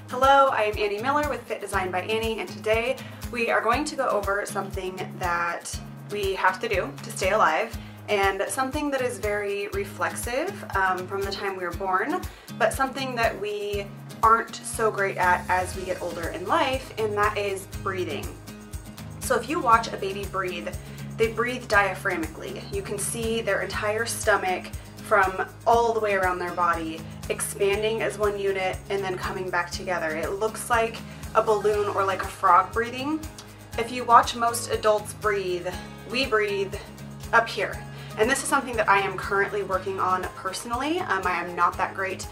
Hello, I am Annie Miller with Fit Design by Annie, and today we are going to go over something that we have to do to stay alive, and something that is very reflexive from the time we were born, but something that we aren't so great at as we get older in life, and that is breathing. So if you watch a baby breathe, they breathe diaphragmically. You can see their entire stomach from all the way around their body, expanding as one unit and then coming back together. It looks like a balloon or like a frog breathing. If you watch most adults breathe, we breathe up here. And this is something that I am currently working on personally. I am not that great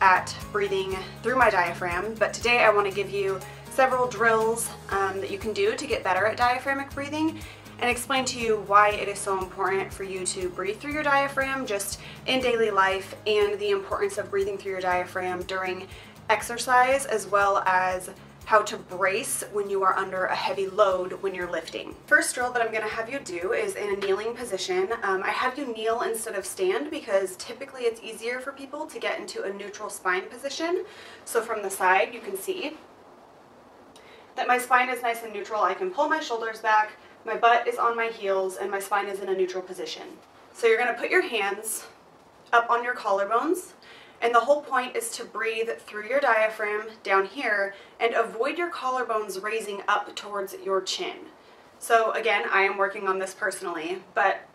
at breathing through my diaphragm, but today I want to give you several drills that you can do to get better at diaphragmic breathing, and explain to you why it is so important for you to breathe through your diaphragm just in daily life, and the importance of breathing through your diaphragm during exercise, as well as how to brace when you are under a heavy load when you're lifting. First drill that I'm going to have you do is in a kneeling position. I have you kneel instead of stand because typically it's easier for people to get into a neutral spine position. So from the side you can see that my spine is nice and neutral. I can pull my shoulders back, my butt is on my heels, and my spine is in a neutral position. So you're going to put your hands up on your collarbones, and the whole point is to breathe through your diaphragm down here and avoid your collarbones raising up towards your chin. So again, I am working on this personally, but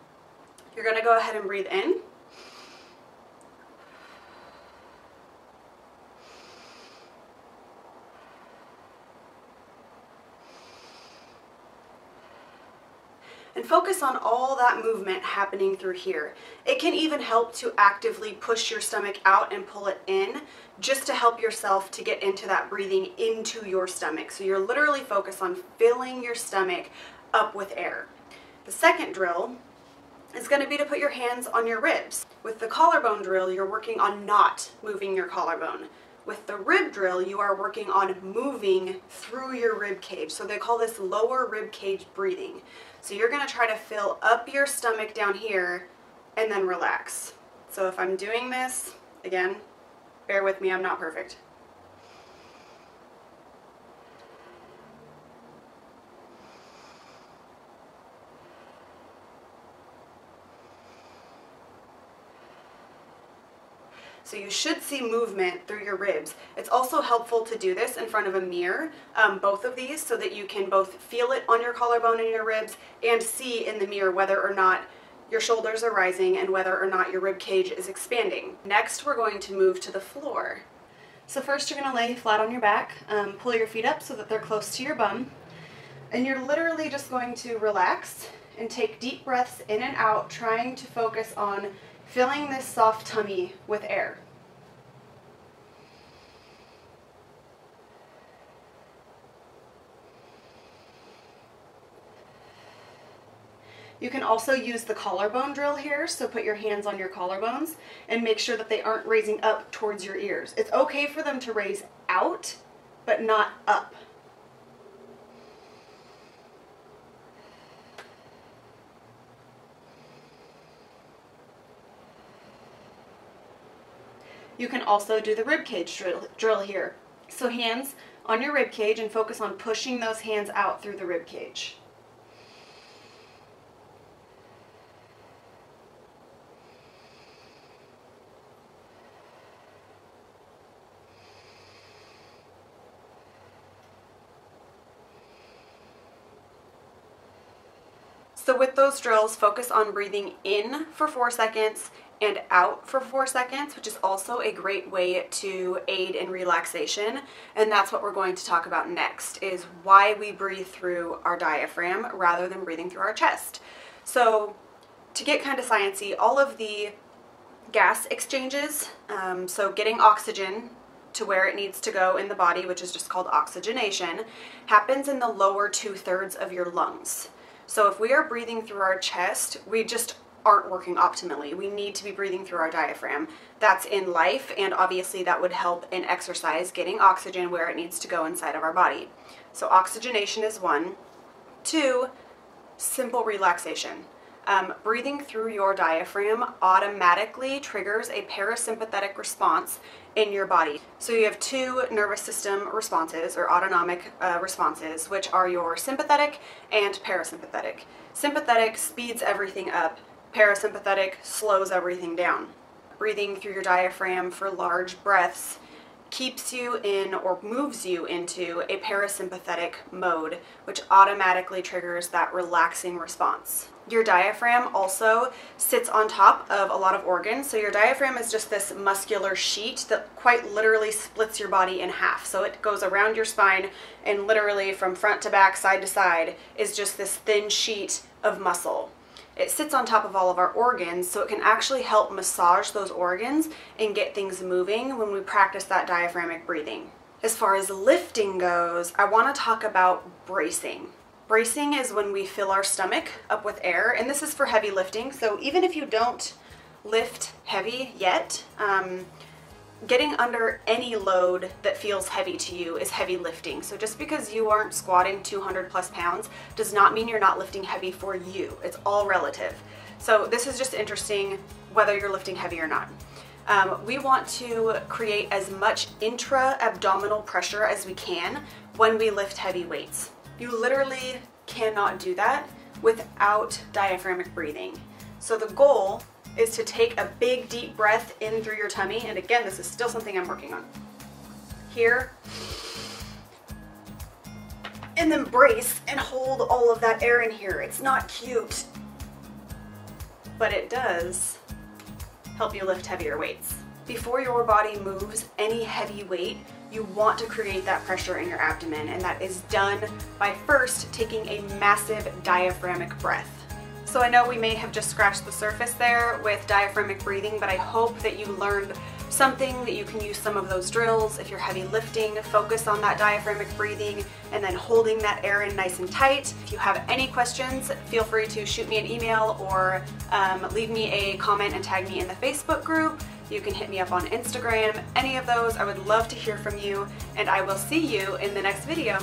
you're going to go ahead and breathe in. And focus on all that movement happening through here. It can even help to actively push your stomach out and pull it in, just to help yourself to get into that breathing into your stomach. So you're literally focused on filling your stomach up with air. The second drill is going to be to put your hands on your ribs. With the collarbone drill, you're working on not moving your collarbone. With the rib drill, you are working on moving through your rib cage. So they call this lower rib cage breathing. So you're going to try to fill up your stomach down here and then relax. So if I'm doing this, again, bear with me, I'm not perfect. So you should see movement through your ribs. It's also helpful to do this in front of a mirror, both of these, so that you can both feel it on your collarbone and your ribs and see in the mirror whether or not your shoulders are rising and whether or not your rib cage is expanding. Next, we're going to move to the floor. So first you're going to lay flat on your back, pull your feet up so that they're close to your bum, and you're literally just going to relax and take deep breaths in and out, trying to focus on filling this soft tummy with air. You can also use the collarbone drill here, so put your hands on your collarbones and make sure that they aren't raising up towards your ears. It's okay for them to raise out, but not up. You can also do the rib cage drill here. So hands on your rib cage and focus on pushing those hands out through the rib cage. So with those drills, focus on breathing in for 4 seconds and out for 4 seconds, which is also a great way to aid in relaxation. And that's what we're going to talk about next, is why we breathe through our diaphragm rather than breathing through our chest. So to get kind of sciencey, all of the gas exchanges, so getting oxygen to where it needs to go in the body, which is just called oxygenation, happens in the lower 2/3 of your lungs. So if we are breathing through our chest, we just aren't working optimally. We need to be breathing through our diaphragm. That's in life, and obviously that would help in exercise, getting oxygen where it needs to go inside of our body. So oxygenation is 1. 2, simple relaxation. Breathing through your diaphragm automatically triggers a parasympathetic response in your body. So you have two nervous system responses, or autonomic responses, which are your sympathetic and parasympathetic. Sympathetic speeds everything up. Parasympathetic slows everything down. Breathing through your diaphragm for large breaths keeps you in, or moves you into, a parasympathetic mode, which automatically triggers that relaxing response. Your diaphragm also sits on top of a lot of organs. So your diaphragm is just this muscular sheet that quite literally splits your body in half. So it goes around your spine, and literally from front to back, side to side, is just this thin sheet of muscle. It sits on top of all of our organs, so it can actually help massage those organs and get things moving when we practice that diaphragmic breathing. As far as lifting goes, I want to talk about bracing. Bracing is when we fill our stomach up with air, and this is for heavy lifting. So even if you don't lift heavy yet, getting under any load that feels heavy to you is heavy lifting. So just because you aren't squatting 200 plus pounds does not mean you're not lifting heavy for you. It's all relative. So this is just interesting whether you're lifting heavy or not. We want to create as much intra-abdominal pressure as we can when we lift heavy weights. You literally cannot do that without diaphragmic breathing. So the goal is to take a big deep breath in through your tummy, and again, this is still something I'm working on. Here, and then brace and hold all of that air in here. It's not cute, but it does help you lift heavier weights. Before your body moves any heavy weight, you want to create that pressure in your abdomen, and that is done by first taking a massive diaphragmic breath. So I know we may have just scratched the surface there with diaphragmic breathing, but I hope that you learned something that you can use some of those drills. If you're heavy lifting, focus on that diaphragmic breathing and then holding that air in nice and tight. If you have any questions, feel free to shoot me an email or leave me a comment and tag me in the Facebook group. You can hit me up on Instagram. Any of those, I would love to hear from you, and I will see you in the next video.